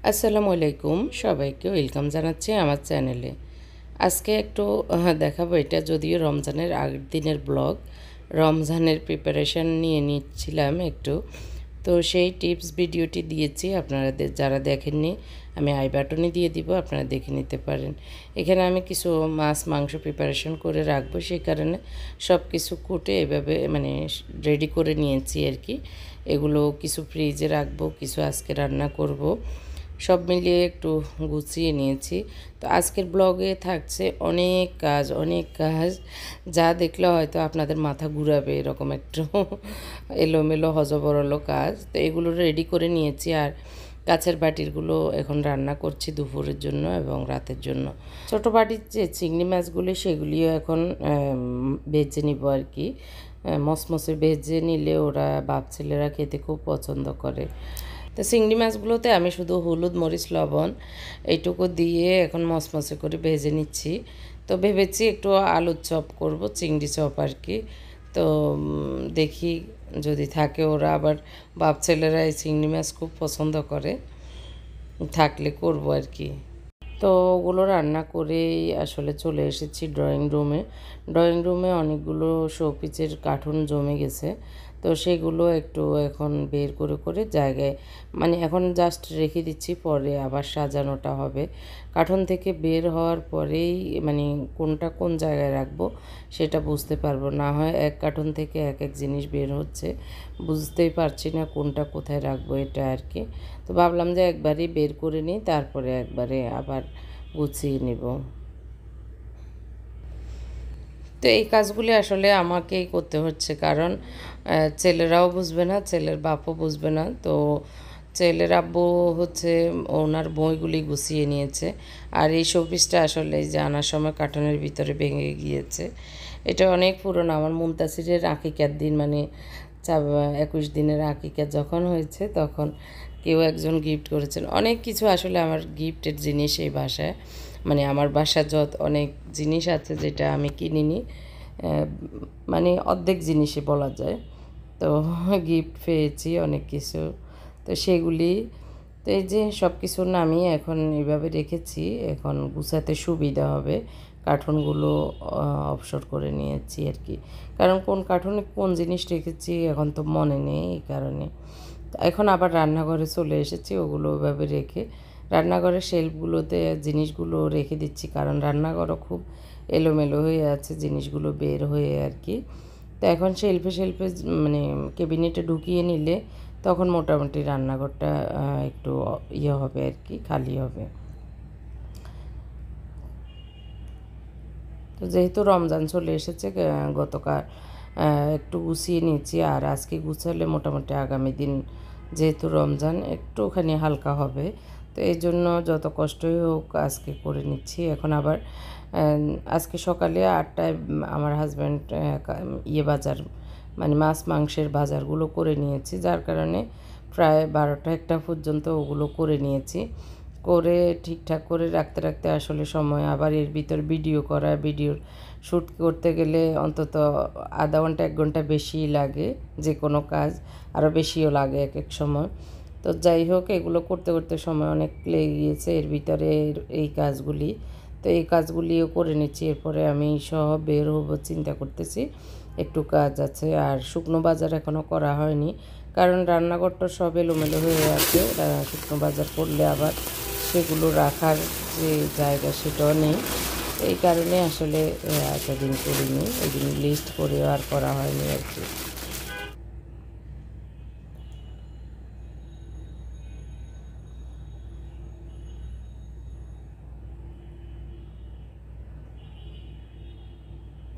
আসসালামু আলাইকুম, সবাইকে ওয়েলকাম জানাচ্ছি আমার চ্যানেলে। আজকে একটু দেখাবো, এটা যদিও রমজানের আগের দিনের ব্লগ। রমজানের প্রিপারেশন নিয়ে নিচ্ছিলাম একটু, তো সেই টিপস ভিডিওটি দিয়েছি। আপনারা যারা দেখেননি, আমি আই বাটনে দিয়ে দিব, আপনারা দেখে নিতে পারেন। এখানে আমি কিছু মাছ মাংস প্রিপারেশন করে রাখবো, সেই কারণে সব কিছু কুটে এভাবে রেডি করে নিয়েছি আর কি। এগুলো কিছু ফ্রিজে রাখবো, কিছু আজকে রান্না করব, সব মিলিয়ে একটু গুছিয়ে নিয়েছি। তো আজকের ব্লগে থাকছে অনেক কাজ, যা দেখলে হয়তো আপনাদের মাথা ঘুরাবে, এরকম একটু এলোমেলো হজবরল কাজ। তো এগুলো রেডি করে নিয়েছি, আর কাছের বাটিরগুলো এখন রান্না করছি দুপুরের জন্য এবং রাতের জন্য। ছোটো বাটির যে চিংড়ি মাছগুলি, সেগুলিও এখন ভেজে নিব আর কি। মসমসে ভেজে নিলে ওরা বাপ ছেলেরা খেতে খুব পছন্দ করে। তো চিংড়ি মাছগুলোতে আমি শুধু হলুদ মরিচ লবণ এইটুকু দিয়ে এখন মসমসে করে ভেজে নিচ্ছি। তো ভেবেছি একটু আলুর চপ করব, চিংড়ি চপ আর কি। তো দেখি যদি থাকে, ওরা আবার বাপ ছেলেরা এই চিংড়ি মাছ খুব পছন্দ করে, থাকলে করব আর কি। তো ওগুলো রান্না করেই আসলে চলে এসেছি ড্রয়িং রুমে অনেকগুলো শোপিসের কার্টুন জমে গেছে। তো সেগুলো একটু এখন বের করে করে জায়গায়, এখন জাস্ট রেখে দিচ্ছি, পরে আবার সাজানোটা হবে। কার্টুন থেকে বের হওয়ার পরেই কোনটা কোন জায়গায় রাখবো সেটা বুঝতে পারবো, না হয় এক কার্টুন থেকে এক এক জিনিস বের হচ্ছে, বুঝতেই পারছি না কোনটা কোথায় রাখবো এটা আর কি। তো ভাবলাম যে একবারই বের করে নিই, তারপরে একবারে আবার গুছিয়ে নিব। তো এই কাজগুলি আসলে আমাকেই করতে হচ্ছে, কারণ ছেলেরাও বুঝবে না, ছেলের বাপও বুঝবে না। তো ছেলের আব্বু হচ্ছে ওনার বইগুলি গুছিয়ে নিয়েছে, আর এই শোপিসটা আসলে এই যে আনার সময় কার্টনের ভিতরে ভেঙে গিয়েছে। এটা অনেক পুরনো, আমার মুমতাসিরের আকিকার দিন, 21 দিনের আকিকা যখন হয়েছে তখন কেউ একজন গিফট করেছেন। অনেক কিছু আসলে আমার গিফটের জিনিস এই বাসায়, আমার বাসায় অনেক জিনিস আছে যেটা আমি কিনিনি, অর্ধেক জিনিসই বলা যায়। তো গিফট পেয়েছি অনেক কিছু, তো সেগুলি, তো এই যে সব কিছু নামিয়ে এখন এইভাবে রেখেছি, এখন গুছাতে সুবিধা হবে। কার্টুনগুলো অবসর করে নিয়েছি আর কি, কারণ কোন কার্টুনে কোন জিনিস রেখেছি এখন তো মনে নেই, এই কারণে। এখন আবার রান্নাঘরে চলে এসেছি, ওগুলো ওইভাবে রেখে রান্নাঘরের শেলফগুলোতে জিনিসগুলো রেখে দিচ্ছি, কারণ রান্নাঘরও খুব এলোমেলো হয়ে আছে, জিনিসগুলো বের হয়ে আর কি। তো এখন শেলফে ক্যাবিনেটে ঢুকিয়ে নিলে তখন মোটামুটি রান্নাঘরটা একটু ইয়ে হবে আর কি, খালি হবে। তো যেহেতু রমজান চলে এসেছে, গতকাল একটু গুছিয়ে নিয়েছি, আর আজকে গুছালে মোটামুটি আগামী দিন যেহেতু রমজান একটুখানি হালকা হবে। তো এই জন্য যত কষ্টই হোক আজকে করে নিচ্ছি। এখন আবার আজকে সকালে 8টায় আমার হাজব্যান্ড বাজার মাছ মাংসের বাজারগুলো করে নিয়েছি, যার কারণে প্রায় 12টা 1টা পর্যন্ত ওগুলো করে নিয়েছি। করে ঠিকঠাক করে রাখতে রাখতে আসলে সময়, আবার এর ভিতর ভিডিও শ্যুট করতে গেলে অন্তত আধা ঘন্টা 1 ঘন্টা বেশিই লাগে, যে কোনো কাজ আরও বেশিও লাগে এক এক সময়। তো যাই হোক, এগুলো করতে করতে সময় অনেক লেগে গিয়েছে এর ভিতরে এই কাজগুলি। তো এই কাজগুলিও করে নিচ্ছি, এরপরে আমি সহ বের হবো চিন্তা করতেছি। একটু কাজ আছে, আর শুকনো বাজার এখনও করা হয়নি, কারণ রান্নাঘরটা সব এলোমেলো হয়ে আছে। শুকনো বাজার করলে আবার সেগুলো রাখার যে জায়গা সেটাও নেই, এই কারণে আসলে এতদিন করিনি, ওই দিন লিস্ট করেও আর করা হয়নি আর কি।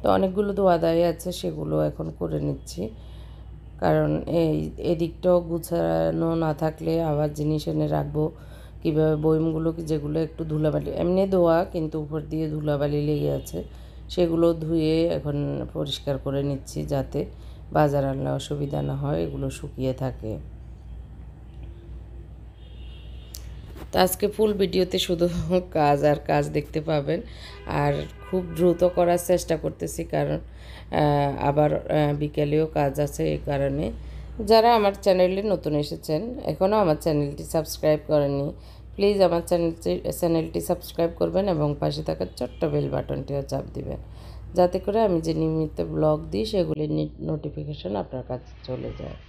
তো অনেকগুলো দোয়াদাই আছে, সেগুলো এখন করে নিচ্ছি, কারণ এদিকটাও গুছানো না থাকলে আবার জিনিস এনে রাখবো কীভাবে। বয়মগুলো যেগুলো একটু ধুলাবালি, এমনি ধোয়া কিন্তু উপর দিয়ে ধুলাবালি লেগে আছে, সেগুলো ধুয়ে এখন পরিষ্কার করে নিচ্ছি, যাতে বাজার আনলে অসুবিধা না হয়, এগুলো শুকিয়ে থাকে। তো আজকে ফুল ভিডিওতে শুধু কাজ আর কাজ দেখতে পাবেন, আর খুব দ্রুত করার চেষ্টা করতেছি, কারণ আবার বিকেলেও কাজ আছে। এই কারণে যারা আমার চ্যানেলে নতুন এসেছেন, এখনও আমার চ্যানেলটি সাবস্ক্রাইব করেননি, প্লিজ আমার চ্যানেলটি সাবস্ক্রাইব করবেন এবং পাশে থাকা ছোট্ট বেল বাটনটিও চাপ দিবেন, যাতে করে আমি যে নিয়মিত ব্লগ দিই সেগুলির নোটিফিকেশন আপনার কাছে চলে যায়।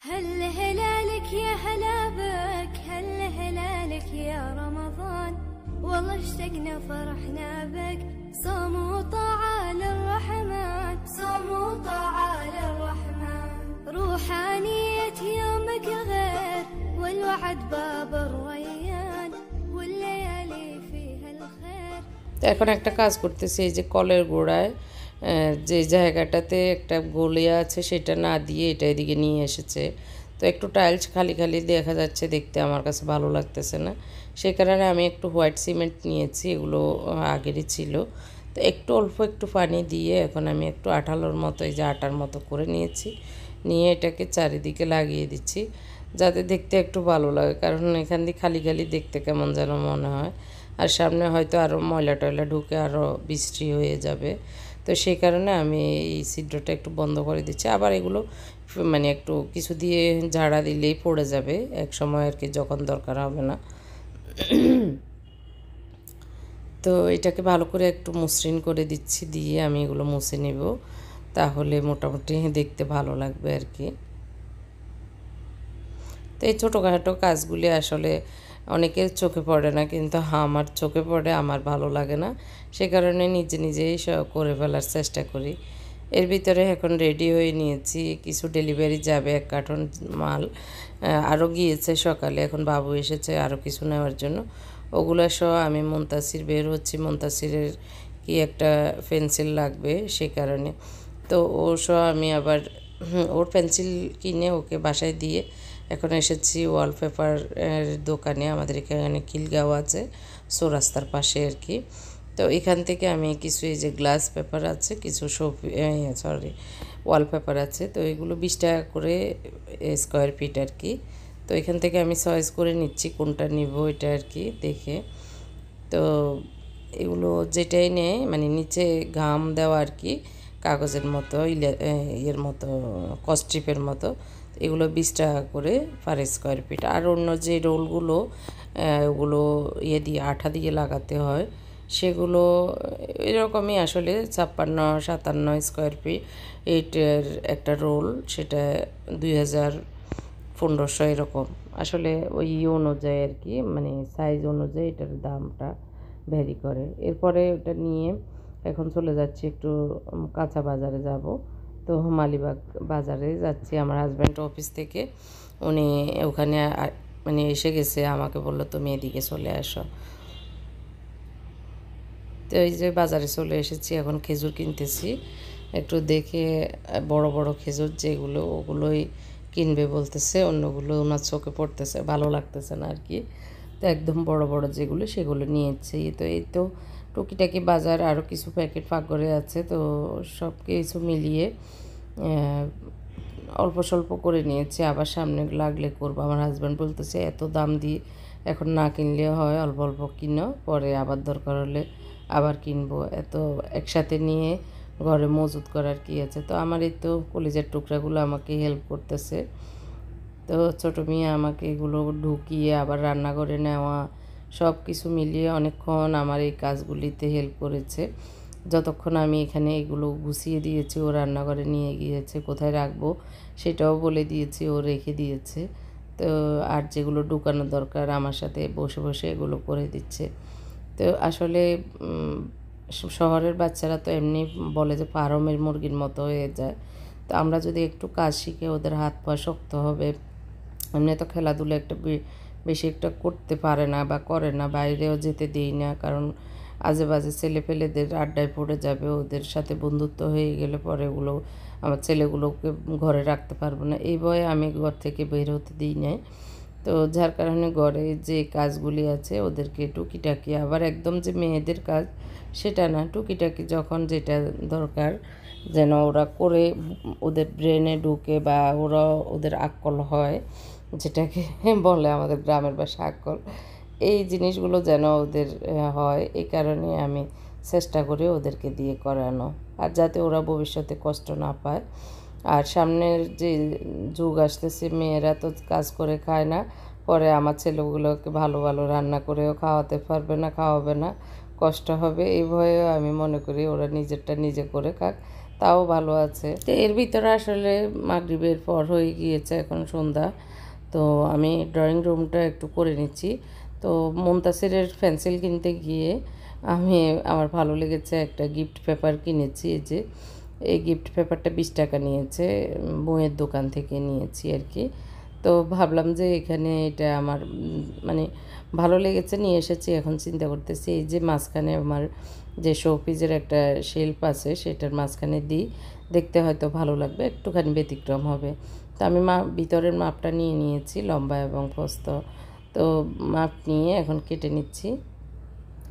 هل هلالك يا هلا بك، هل هلالك يا رمضان، والله اشتقنا فرحنا بك، صوم وطاعة للرحمن، صوم وطاعة للرحمن، روحانية يومك غير، والوعد باب الريان، والليالي فيها الخير। তো এখন একটা কাজ করতেছি, এই যে কলের গোড়ায় যে জায়গাটাতে একটা গলিয়া আছে সেটা না দিয়ে এটা এদিকে নিয়ে এসেছে। তো একটু টাইলস খালি খালি দেখা যাচ্ছে, দেখতে আমার কাছে ভালো লাগতেছে না, সেই কারণে আমি একটু হোয়াইট সিমেন্ট নিয়েছি, এগুলো আগেরই ছিল। তো একটু অল্প একটু পানি দিয়ে এখন আমি একটু আঠালোর মতো, এই যে আটার মতো করে নিয়েছি, নিয়ে এটাকে চারিদিকে লাগিয়ে দিচ্ছি যাতে দেখতে একটু ভালো লাগে, কারণ এখান দিয়ে খালি খালি দেখতে কেমন যেন মনে হয়, আর সামনে হয়তো আরও ময়লা টয়লা ঢুকে আরও বৃষ্টি হয়ে যাবে। তো সেই কারণে আমি এই ছিদ্রটা একটু বন্ধ করে দিচ্ছি। আবার এগুলো মানে একটু কিছু দিয়ে ঝাড়া দিলেই পড়ে যাবে এক সময় আর কি, যখন দরকার হবে না। তো এটাকে ভালো করে একটু মসৃণ করে দিচ্ছি, দিয়ে আমি এগুলো মুছে নেব, তাহলে মোটামুটি দেখতে ভালো লাগবে আর কি। তো এই ছোটোখাটো কাজগুলি আসলে অনেকের চোখে পড়ে না, কিন্তু আমার চোখে পড়ে, আমার ভালো লাগে না, সে কারণে নিজে নিজেই সব করে ফেলার চেষ্টা করি। এর ভিতরে এখন রেডি হয়ে নিয়েছি, কিছু ডেলিভারি যাবে, 1 কার্টন মাল আরও গিয়েছে সকালে, এখন বাবু এসেছে আরও কিছু নেওয়ার জন্য, ওগুলো সহ আমি মুনতাসির বের হচ্ছি। মুনতাসিরের কি একটা পেন্সিল লাগবে সে কারণে, তো ও সহ আমি আবার ওর পেন্সিল কিনে ওকে বাসায় দিয়ে এখন এসেছি ওয়ালপেপার দোকানে। আমাদের এখানে খিলগাঁও আছে, চৌরাস্তার পাশে আর কি। তো এখান থেকে আমি কিছু, এই যে গ্লাস পেপার আছে, কিছু ওয়ালপেপার আছে, তো এগুলো 20 টাকা করে স্কোয়ার ফিট আর কি। তো এখান থেকে আমি চয়েস করে নিচ্ছি কোনটা নিব এটা আর কি দেখে। তো এগুলো যেটাই নেয় মানে নিচে ঘাম দেওয়া আর কি, কাগজের মতো, এর মতো কস্ট্রিপের মতো, এগুলো 20 টাকা করে পার স্কোয়ার ফিট। আর অন্য যে রোলগুলো ওগুলো দিয়ে আঠা দিয়ে লাগাতে হয়, সেগুলো এরকমই আসলে 56-57 স্কোয়ার ফিট এইটের একটা রোল, সেটা 2000-1500 এরকম, আসলে ওই অনুযায়ী আর কি, মানে সাইজ অনুযায়ী এটার দামটা ভ্যারি করে। এরপরে ওটা নিয়ে এখন চলে যাচ্ছি একটু কাঁচা বাজারে যাব। তো মালিবাগ বাজারে যাচ্ছি, আমার হাজব্যান্ড অফিস থেকে উনি ওখানে মানে এসে গেছে, আমাকে বললো তুমি এদিকে চলে আসো। তো এই যে বাজারে চলে এসেছি, এখন খেজুর কিনতেছি, একটু দেখে বড় বড় খেজুর যেগুলো ওগুলোই কিনবে বলতেছে, অন্যগুলো ওনার চোখে পড়তেছে, ভালো লাগতেছে না আর কি। তো একদম বড় বড় যেগুলো সেগুলো নিয়েছি। তো এই তো টুকিটাকি বাজার, আরও কিছু প্যাকেট ফাঁকরে আছে, তো সব কিছু মিলিয়ে অল্প স্বল্প করে নিয়েছি, আবার সামনে লাগলে করবো। আমার হাজব্যান্ড বলতেছে এত দাম দিয়ে এখন না কিনলে হয়, অল্প অল্প কিনো, পরে আবার দরকার হলে আবার কিনবো, এত একসাথে নিয়ে ঘরে মজুত করার কি আছে। তো আমার এই তো কলিজার টুকরাগুলো আমাকে হেল্প করতেছে। তো ছোটো মেয়ে আমাকে এগুলো ঢুকিয়ে আবার রান্নাঘরে নেওয়া, সব কিছু মিলিয়ে অনেকক্ষণ আমার এই কাজগুলিতে হেল্প করেছে। যতক্ষণ আমি এখানে এগুলো গুছিয়ে দিয়েছি, ও রান্নাঘরে নিয়ে গিয়েছে, কোথায় রাখবো সেটাও বলে দিয়েছি, ও রেখে দিয়েছে। তো আর যেগুলো ঢুকানো দরকার আমার সাথে বসে বসে এগুলো করে দিচ্ছে। তো আসলে শহরের বাচ্চারা তো এমনি বলে যে ফার্মের মুরগির মতো হয়ে যায়। তো আমরা যদি একটু কাজ শিখে, ওদের হাত পা শক্ত হবে, এমনি তো খেলাধুলা একটা বেশি একটা করতে পারে না বা করে না, বাইরেও যেতে দিই না, কারণ আজে বাজে ছেলে পেলেদের আড্ডায় পড়ে যাবে, ওদের সাথে বন্ধুত্ব হয়ে গেলে পরে ওগুলো আমার ছেলেগুলোকে ঘরে রাখতে পারবো না, এই ভয়ে আমি ঘর থেকে বের হতে দিই নাই। তো যার কারণে ঘরে যে কাজগুলি আছে ওদেরকে টুকিটাকি, আবার একদম যে মেয়েদের কাজ সেটা না, টুকিটাকি যখন যেটা দরকার যেন ওরা করে ওদের ব্রেনে ঢুকে বা ওরা ওদের আক্কল হয়, যেটাকে বলে আমাদের গ্রামের ভাষা আক্কল, এই জিনিসগুলো যেন ওদের হয়, এই কারণে আমি চেষ্টা করি ওদেরকে দিয়ে করানো, আর যাতে ওরা ভবিষ্যতে কষ্ট না পায়। আর সামনের যে যুগ আসতেছে, মেয়েরা তো কাজ করে খায় না, পরে আমার ছেলেগুলোকে ভালো ভালো রান্না করেও খাওয়াতে পারবে না, খাওয়াবে না, কষ্ট হবে, এই ভয়ে আমি মনে করি ওরা নিজেরটা নিজে করে খাক, তাও ভালো আছে। তো এর ভিতরে আসলে মাগরিবের পর হয়ে গিয়েছে, এখন সন্ধ্যা। তো আমি ড্রয়িং রুমটা একটু করে নিচ্ছি। তো মুনতাসিরের পেন্সিল কিনতে গিয়ে আমার ভালো লেগেছে, একটা গিফট পেপার কিনেছি। এই যে এই গিফট পেপারটা 20 টাকা নিয়েছে, বইয়ের দোকান থেকে নিয়েছি আর কি। তো ভাবলাম যে এখানে এটা আমার মানে ভালো লেগেছে, নিয়ে এসেছি। এখন চিন্তা করতেছি এই যে মাঝখানে আমার যে শোপিসের একটা শেলফ আছে সেটার মাঝখানে দিই, দেখতে হয়তো ভালো লাগবে, একটুখানি ব্যতিক্রম হবে। তো আমি ভিতরের মাপটা নিয়ে নিয়েছি, লম্বা এবং প্রস্থ। তো মাপ নিয়ে এখন কেটে নিচ্ছি।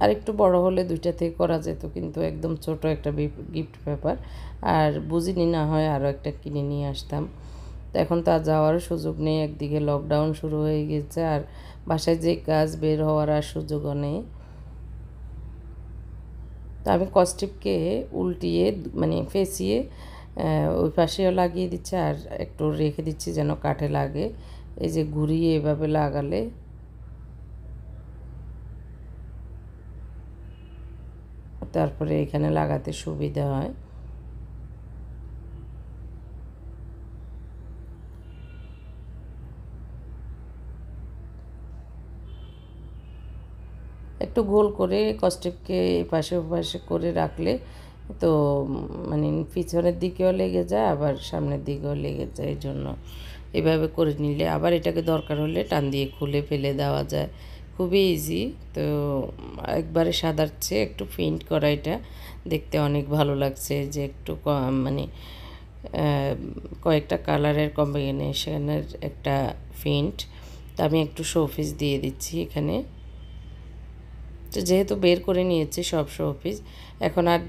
আর একটু বড় হলে দুইটা থেকে করা যেত, কিন্তু একদম ছোট একটা গিফট পেপার, আর বুঝিনি, না হয় আরও একটা কিনে নিয়ে আসতাম। তো এখন তো আর যাওয়ারও সুযোগ নেই, একদিকে লকডাউন শুরু হয়ে গেছে, আর বাসায় যে কাজ, বের হওয়ার আর সুযোগও নেই। তো আমি কস্টিপকে উল্টিয়ে মানে ফেঁচিয়ে ওই পাশেও লাগিয়ে দিচ্ছি, আর একটু রেখে দিচ্ছি যেন কাঠে লাগে। এই যে ঘুরিয়ে এভাবে লাগালে তারপরে এখানে লাগাতে সুবিধা হয়। একটু গোল করে কস্টেপকে এপাশে ওপাশে করে রাখলে তো মানে পিছনের দিকেও লেগে যায়, আবার সামনের দিকেও লেগে যায়, এই জন্য এভাবে করে নিলে আবার এটাকে দরকার হলে টান দিয়ে খুলে ফেলে দেওয়া যায়, খুবই ইজি। তো একবারে সাদার চেয়ে একটু পেইন্ট করা, এটা দেখতে অনেক ভালো লাগছে, যে একটু মানে কয়েকটা কালারের কম্বিনেশনের একটা পেইন্ট। তো আমি একটু শোপিস দিয়ে দিচ্ছি এখানে। তো যেহেতু বের করে নিয়েছি সব শোপিস, এখন আর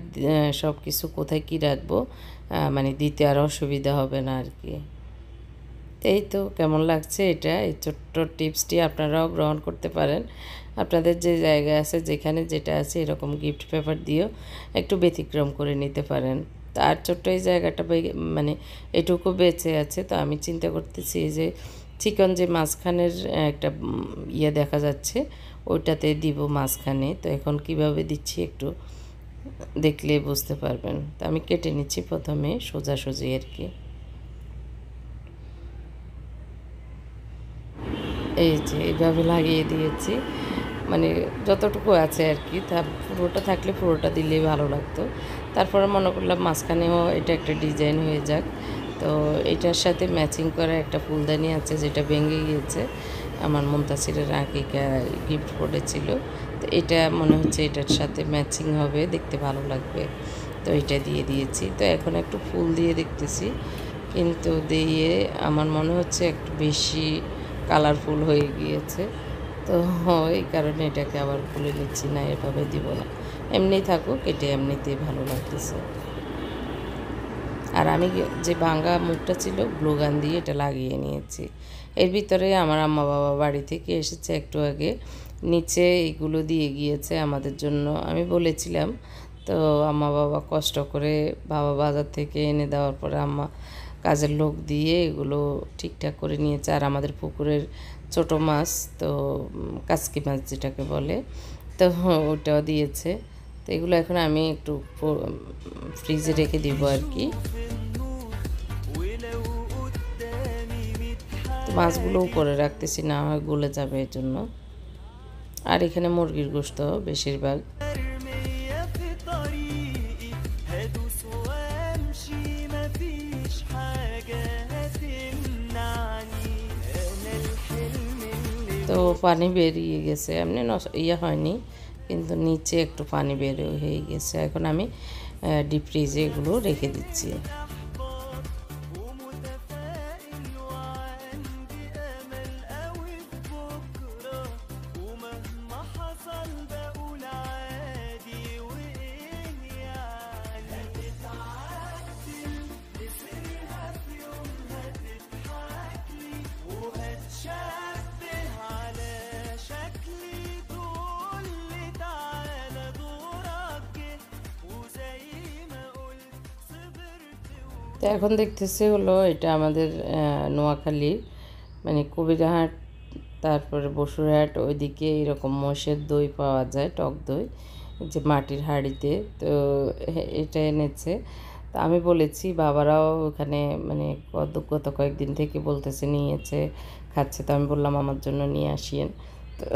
সব কিছু কোথায় কী রাখবো মানে দিতে আর অসুবিধা হবে না আর কি। এই তো কেমন লাগছে এটা, এই ছোট্ট টিপসটি আপনারাও গ্রহণ করতে পারেন। আপনাদের যে জায়গা আছে, যেখানে যেটা আছে, এরকম গিফট পেপার দিয়েও একটু ব্যতিক্রম করে নিতে পারেন। তো আর ছোট্ট এই জায়গাটা মানে এটুকু বেঁচে আছে, তো আমি চিন্তা করতেছি যে চিকন যে মাঝখানের একটা ইয়ে দেখা যাচ্ছে, ওইটাতে দিব মাঝখানে। তো এখন কিভাবে দিচ্ছি একটু দেখলে বুঝতে পারবেন। তো আমি কেটে নিচ্ছি প্রথমে সোজাসুজি আর কি। এই যে এইভাবে লাগিয়ে দিয়েছি, মানে যতটুকু আছে আর কি, তা পুরোটা থাকলে পুরোটা দিলেই ভালো লাগতো। তারপরে মনে করলাম মাঝখানেও এটা একটা ডিজাইন হয়ে যাক। তো এটার সাথে ম্যাচিং করা একটা ফুলদানি আছে, যেটা ভেঙে গিয়েছে, আমার মুনতাসিরের আঁকিকা গিফট করেছিল। তো এটা মনে হচ্ছে এটার সাথে ম্যাচিং হবে, দেখতে ভালো লাগবে, তো এটা দিয়ে দিয়েছি। তো এখন একটু ফুল দিয়ে দেখতেছি, কিন্তু দিয়ে আমার মনে হচ্ছে একটু বেশি কালারফুল হয়ে গিয়েছে। তো এই কারণে এটাকে আবার খুলে নিচ্ছি, না এভাবে দিব না, এমনি থাকুক, এটা এমনিতেই ভালো লাগতেছে। আর আমি যে ভাঙা মুখটা ছিল গ্লু গান দিয়ে এটা লাগিয়ে নিয়েছি। এর ভিতরে আমার আম্মা বাবা বাড়ি থেকে এসেছে একটু আগে, নিচে এইগুলো দিয়ে গিয়েছে আমাদের জন্য, আমি বলেছিলাম। তো আম্মা বাবা কষ্ট করে বাবা বাজার থেকে এনে দেওয়ার পরে আম্মা কাজের লোক দিয়ে এগুলো ঠিকঠাক করে নিয়েছে। আর আমাদের পুকুরের ছোট মাছ, তো কাচকি মাছ যেটাকে বলে, তো ওটাও দিয়েছে। তো এগুলো এখন আমি একটু ফ্রিজে রেখে দিব আর কি। তো মাছগুলো উপরে রাখতেছি, না হয় গলে যাবে এর জন্য। আর এখানে মুরগির গোশত বেশিরভাগ। তো পানি বেরিয়ে গেছে, এমনি ইয়ে হয়নি, কিন্তু নিচে একটু পানি বের হয়ে গেছে। এখন আমি ডিপ ফ্রিজে এগুলো রেখে দিচ্ছি। এখন দেখতেছি হলো এটা আমাদের নোয়াখালীর মানে কবিরহাট, তারপরে বসুরহাট ওইদিকে এরকম মোষের দই পাওয়া যায়, টক দই, যে মাটির হাঁড়িতে। তো এটা এনেছে। তো আমি বলেছি, বাবারাও ওখানে মানে গত কয়েকদিন থেকে বলতেছে নিয়েছে, খাচ্ছে। তো আমি বললাম আমার জন্য নিয়ে আসিয়েন। তো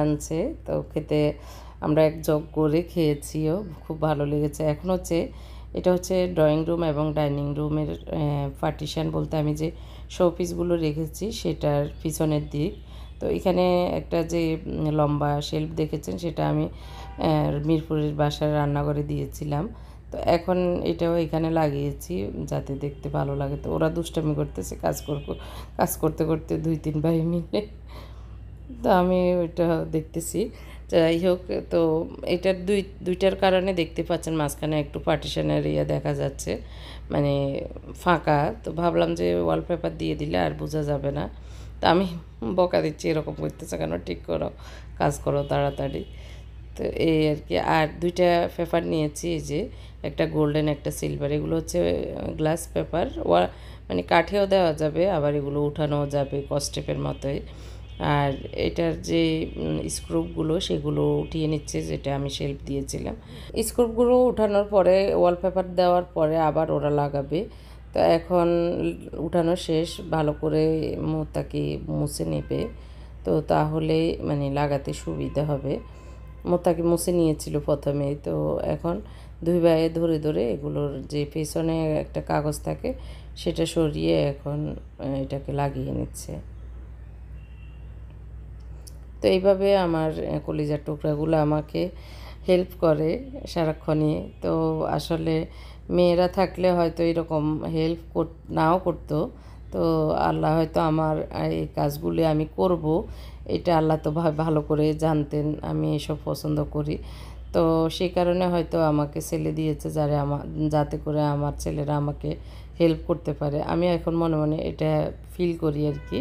আনছে। তো খেতে আমরা এক জগ করে খেয়েছিও, খুব ভালো লেগেছে। এখন হচ্ছে এটা হচ্ছে ড্রয়িং রুম এবং ডাইনিং রুমের পার্টিশান বলতে আমি যে শোপিসগুলো রেখেছি সেটার পিছনের দিক। তো এখানে একটা যে লম্বা শেলফ দেখেছেন সেটা আমি মিরপুরের বাসার রান্নাঘরে দিয়েছিলাম। তো এখন এটাও এখানে লাগিয়েছি যাতে দেখতে ভালো লাগে। তো ওরা দুষ্টামি করতেছে, কাজ করতে করতে 2-3 ভাই মিলে। তো আমি ওইটা দেখতেছি। যাই হোক, তো এটার দুইটার কারণে দেখতে পাচ্ছেন মাঝখানে একটু পার্টিশনের দেখা যাচ্ছে, মানে ফাঁকা। তো ভাবলাম যে ওয়ালপেপার দিয়ে দিলে আর বোঝা যাবে না। তা আমি বকা দিচ্ছি, এরকম করতেছে কেন, ঠিক করো, কাজ করো তাড়াতাড়ি। তো এই আর কি। আর দুইটা পেপার নিয়েছি, এই যে একটা গোল্ডেন একটা সিলভার। এগুলো হচ্ছে গ্লাস পেপার, মানে কাঠেও দেওয়া যাবে, আবার এগুলো উঠানোও যাবে কস্টেপের মতোই। আর এটার যে স্ক্রুপগুলো সেগুলো উঠিয়ে নিচ্ছে, যেটা আমি শেল্ফ দিয়েছিলাম। স্ক্রুপগুলো উঠানোর পরে ওয়ালপেপার দেওয়ার পরে আবার ওরা লাগাবে। তো এখন উঠানো শেষ, ভালো করে মোতাকে মুছে নেবে। তো তাহলে মানে লাগাতে সুবিধা হবে। মোতাকে মুছে নিয়েছিল প্রথমে। তো এখন দুই ভাইয়ে ধরে ধরে এগুলোর যে পেছনে একটা কাগজ থাকে সেটা সরিয়ে এখন এটাকে লাগিয়ে নিচ্ছে। তো এইভাবে আমার কলিজার টুকরাগুলো আমাকে হেল্প করে সারাক্ষণই। তো আসলে মেয়েরা থাকলে হয়তো এরকম হেল্প নাও করতো। তো আল্লাহ হয়তো আমার এই কাজগুলি আমি করব, এটা আল্লাহ তো ভালো করে জানতেন আমি এসব পছন্দ করি। তো সেই কারণে হয়তো আমাকে ছেলে দিয়েছে, যাতে করে আমার ছেলেরা আমাকে হেল্প করতে পারে। আমি এখন মনে মনে এটা ফিল করি আর কি।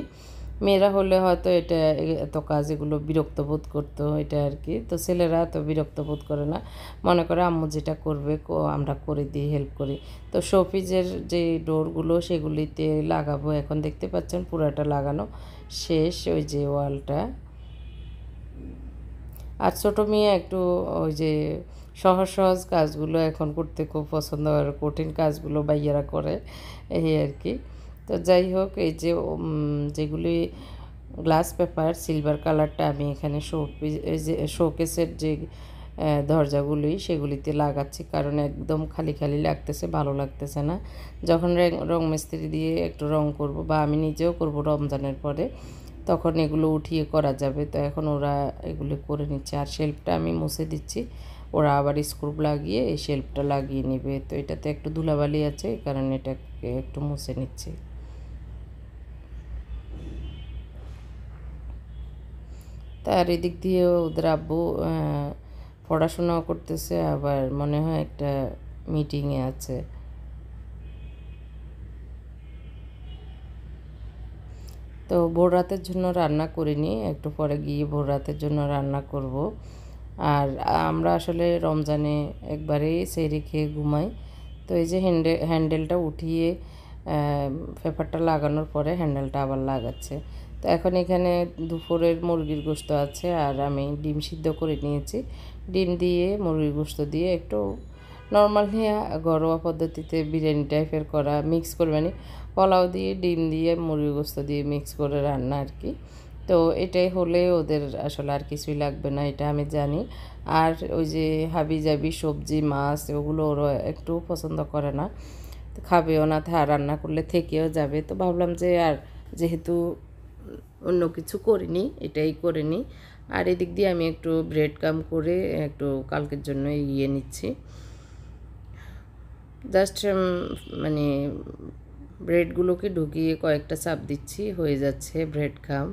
মেয়েরা হলে হয়তো এটা এত কাজ এগুলো বিরক্ত বোধ করতো, এটা আর কি। তো ছেলেরা তো বিরক্ত বোধ করে না, মনে করে আম্মু যেটা করবে আমরা করে দিই, হেল্প করি। তো শোপিজের যে ডোরগুলো সেগুলিতে লাগাবো। এখন দেখতে পাচ্ছেন পুরাটা লাগানো শেষ, ওই যে ওয়ালটা। আর ছোটো মেয়ে একটু ওই যে সহজ সহজ কাজগুলো এখন করতে খুব পছন্দ করে, কঠিন কাজগুলো বাইয়েরা করে, এই আর কি। তো যাই হোক, এই যে যেগুলি গ্লাস পেপার সিলভার কালারটা আমি এখানে এই যে শোকেসের যে দরজাগুলি সেগুলিতে লাগাচ্ছি, কারণ একদম খালি খালি লাগতেছে, ভালো লাগতেছে না। যখন রং মিস্ত্রি দিয়ে একটু রং করব বা আমি নিজেও করব রমজানের পরে, তখন এগুলো উঠিয়ে করা যাবে। তো এখন ওরা এগুলো করে নিচ্ছে। আর শেল্ফটা আমি মুছে দিচ্ছি, ওরা আবার স্ক্রুপ লাগিয়ে এই শেল্ফটা লাগিয়ে নেবে। তো এটাতে একটু ধুলাবালি আছে, এই কারণে এটাকে একটু মুছে নিচ্ছি। তার এদিক দিয়ে ওদের আব্বু পড়াশোনাও করতেছে, আবার মনে হয় একটা মিটিংয়ে আছে। তো ভোর রাতের জন্য রান্না করিনি, একটু পরে গিয়ে ভোর রাতের জন্য রান্না করব। আর আমরা আসলে রমজানে একবারেই সেহরি খেয়ে ঘুমাই। তো এই যে হ্যান্ডেলটা উঠিয়ে পেপারটা লাগানোর পরে হ্যান্ডেলটা আবার লাগাচ্ছে। তো এখন এখানে দুপুরের মুরগির গোশত আছে, আর আমি ডিম সিদ্ধ করে নিয়েছি। ডিম দিয়ে মুরগির গোশত দিয়ে একটু নর্মালি ঘরোয়া পদ্ধতিতে বিরিয়ানি টাইপের করা, মিক্স করে মানে পোলাও দিয়ে ডিম দিয়ে মুরগির গোশত দিয়ে মিক্স করে রান্না আর কি। তো এটাই হলে ওদের আসলে আর কিছুই লাগবে না, এটা আমি জানি। আর ওই যে হাবি জাবি সবজি মাছ ওগুলো ওরা একটু পছন্দ করে না, তো খাবেও না, রান্না করলে থেকেও যাবে। তো ভাবলাম যে আর যেহেতু অন্য কিছু করিনি, এটাই করে নিই। আর এদিক দিয়ে আমি একটু ব্রেড কাম করে একটু কালকের জন্য ইয়ে নিচ্ছি, জাস্ট মানে ব্রেডগুলোকে ঢুকিয়ে কয়েকটা চাপ দিচ্ছি, হয়ে যাচ্ছে ব্রেড কাম।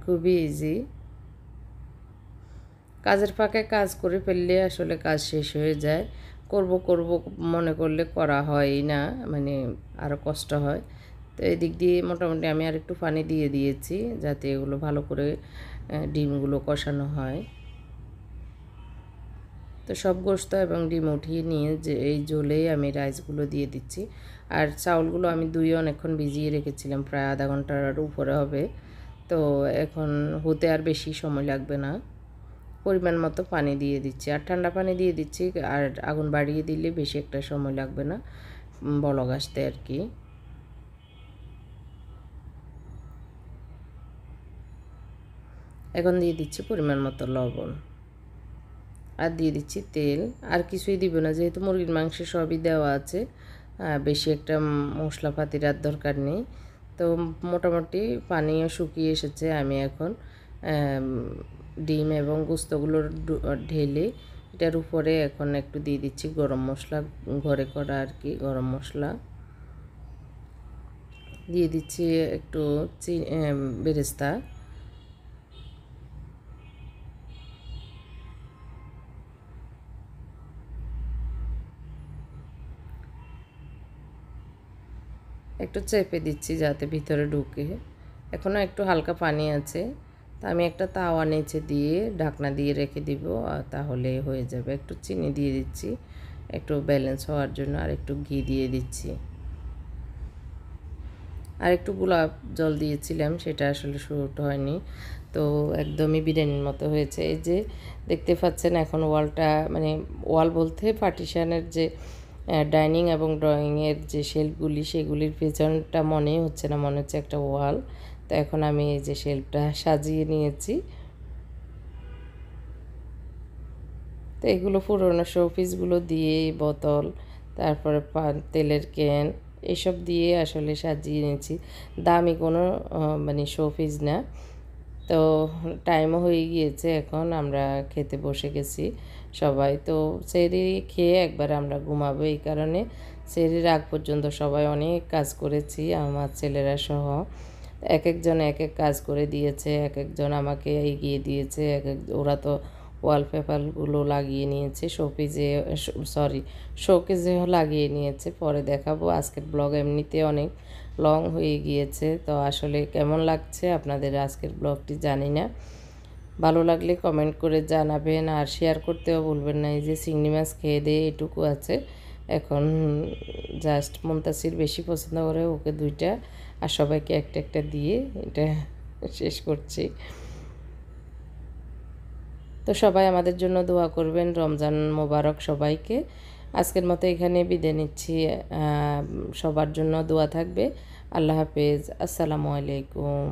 খুবই ইজি, কাজের ফাঁকে কাজ করে ফেললে আসলে কাজ শেষ হয়ে যায়। করব করব মনে করলে করা হয় না, মানে আরও কষ্ট হয়। তো এদিক দিয়ে মোটামুটি আমি আর একটু পানি দিয়ে দিয়েছি যাতে এগুলো ভালো করে ডিমগুলো কষানো হয়। তো তো সব গোশত এবং ডিম উঠিয়ে নিয়ে যে এই ঝোলেই আমি রাইসগুলো দিয়ে দিচ্ছি। আর চাউলগুলো আমি ধুয়ে অনেকক্ষণ ভিজিয়ে রেখেছিলাম, প্রায় আধা ঘন্টার উপরে হবে। তো এখন হতে আর বেশি সময় লাগবে না। পরিমাণ মতো পানি দিয়ে দিচ্ছি, আর ঠান্ডা পানি দিয়ে দিচ্ছি, আর আগুন বাড়িয়ে দিলে বেশি একটা সময় লাগবে না বলক আসতে আর কি। এখন দিয়ে দিচ্ছি পরিমাণ মতো লবণ, আর দিয়ে দিচ্ছি তেল। আর কিছুই দিব না, যেহেতু মুরগির মাংসে সবই দেওয়া আছে, বেশি একটা মশলাপাতির আর দরকার নেই। তো মোটামুটি পানিও শুকিয়ে এসেছে। আমি এখন ডিম এবং গোস্তগুলোর ঢেলে এটার উপরে এখন একটু দিয়ে দিচ্ছি গরম মশলা, ঘরে করা আর কি গরম মশলা দিয়ে দিচ্ছি, একটু বেরেস্তা, একটু চেপে দিচ্ছি যাতে ভিতরে ঢুকে। এখনও একটু হালকা পানি আছে, তা আমি একটা তাওয়া নিচে দিয়ে ঢাকনা দিয়ে রেখে দিব, আর তাহলে হয়ে যাবে। একটু চিনি দিয়ে দিচ্ছি একটু ব্যালেন্স হওয়ার জন্য, আর একটু ঘি দিয়ে দিচ্ছি, আর একটু গোলাপ জল দিয়েছিলাম, সেটা আসলে শ্যুট হয়নি। তো একদমই বিরিয়ানির মতো হয়েছে। এই যে দেখতে পাচ্ছেন এখন ওয়ালটা, মানে ওয়াল বলতে পার্টিশানের যে ডাইনিং এবং ড্রয়িংয়ের যে শেলফগুলি, সেগুলির পেছনটা মনেই হচ্ছে না, মনে হচ্ছে একটা ওয়াল। তো এখন আমি এই যে শেলফটা সাজিয়ে নিয়েছি। তো এগুলো পুরোনো শোপিসগুলো দিয়ে, বোতল, তারপরে তেলের ক্যান, এসব দিয়ে আসলে সাজিয়ে নিয়েছি। দামি কোনো মানে শোপিস না। তো টাইমও হয়ে গিয়েছে, এখন আমরা খেতে বসে গেছি সবাই। তো সেহরি খেয়ে একবার আমরা ঘুমাবো, এই কারণে সেহরির আগ পর্যন্ত সবাই অনেক কাজ করেছি, আমার ছেলেরা সহ। এক একজন এক এক কাজ করে দিয়েছে, এক একজন আমাকে এগিয়ে দিয়েছে, ওরা তো ওয়ালপেপারগুলো লাগিয়ে নিয়েছে, শোকেজেও লাগিয়ে নিয়েছে। পরে দেখাবো। আজকের ব্লগ এমনিতে অনেক লং হয়ে গিয়েছে, তো আসলে কেমন লাগছে আপনাদের আজকের ব্লগটি জানি না। ভালো লাগলে কমেন্ট করে জানাবেন, আর শেয়ার করতেও ভুলবেন না। এই যে চিংড়ি মাছ খেয়ে দিয়ে এটুকু আছে, এখন জাস্ট মুনতাসির বেশি পছন্দ করে, ওকে দুইটা আর সবাইকে একটা একটা দিয়ে এটা শেষ করছি। তো সবাই আমাদের জন্য দোয়া করবেন। রমজান মোবারক সবাইকে। আজকের মতো এখানে বিদায় নিচ্ছি। সবার জন্য দোয়া থাকবে। আল্লাহ হাফেজ। আসসালামু আলাইকুম।